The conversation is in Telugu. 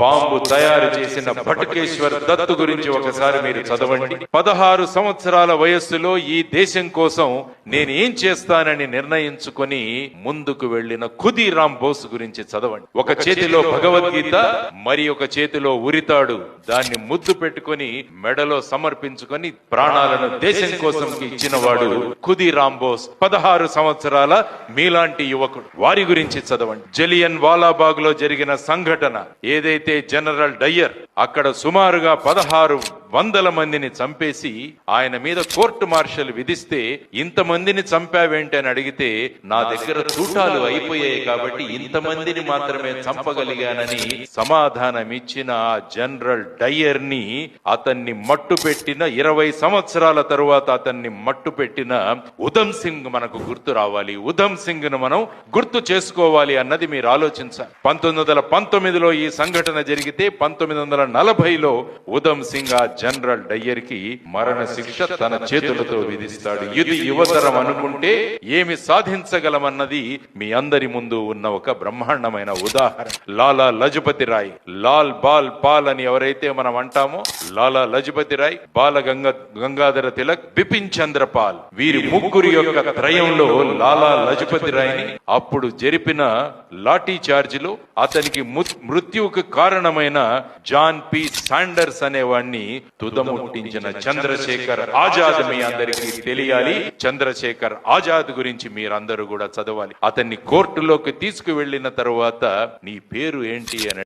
బాంబు తయారు చేసిన భటకేశ్వర్ దత్ గురించి ఒకసారి మీరు చదవండి. 16 సంవత్సరాల వయస్సులో ఈ దేశం కోసం నేను ఏం చేస్తానని నిర్ణయించుకొని ముందుకు వెళ్లిన ఖుదీరామ్ బోస్ గురించి చదవండి. ఒక చేతిలో భగవద్గీత, మరి ఒక చేతిలో ఉరితాడు, దాన్ని ముద్దు పెట్టుకొని మెడలో సమర్పించుకొని ప్రాణాలను దేశం కోసం ఇచ్చిన వాడు ఖుదీరామ్ బోస్. 16 సంవత్సరాల మీలాంటి యువకుడు, వారి గురించి చదవండి. జలియన్ వాలాబాగ్ లో జరిగిన సంఘటన ఏదైతే జనరల్ డయ్యర్ అక్కడ సుమారుగా 1600 మందిని చంపేసి ఆయన మీద కోర్టు మార్షల్ విధిస్తే ఇంతమందిని చంపావేంటి అని అడిగితే నా దగ్గర తూటాలు అయిపోయాయి కాబట్టి ఇంతమందిని మాత్రమే చంపగలిగానని సమాధానం ఇచ్చిన ఆ జనరల్ డయ్యర్ ని, అతన్ని మట్టు పెట్టిన 20 సంవత్సరాల తరువాత అతన్ని మట్టు పెట్టిన ఉధమ్ సింగ్ మనకు గుర్తు రావాలి. ఉధమ్ సింగ్ ను మనం గుర్తు చేసుకోవాలి అన్నది మీరు ఆలోచించాలి. 1919లో ఈ సంఘటన జరిగితే 1940లో ఉధమ్ సింగ్ ఆ జనరల్ డయ్యర్ కి మరణ శిక్ష తన చేతులతో విధిస్తాడు. ఇది యువతరం అనుకుంటే ఏమి సాధించగలమన్నది మీ అందరి ముందు ఉన్న ఒక బ్రహ్మాండమైన ఉదాహరణ. లాలా లజపతి రాయ్, లాల్ బాల్ పాల్ అని ఎవరైతే మనం అంటామో, లాలా లజపతి రాయ్, బాల గంగాధర తిలక్, బిపిన్ చంద్ర పాల్, వీరి ముగ్గురు యొక్క త్రయంలో లాలా లజపతి రాయ్ ని అప్పుడు జరిపిన లాఠీ చార్జ్ లో అతనికి మృత్యువుకు కారణమైన జాన్ పి శాండర్స్ అనేవాడిని తుదముట్టించిన చంద్రశేఖర్ ఆజాద్ మీ అందరికీ తెలియాలి. చంద్రశేఖర్ ఆజాద్ గురించి మీరందరూ కూడా చదవాలి. అతన్ని కోర్టులోకి తీసుకువెళ్లిన తరువాత నీ పేరు ఏంటి అని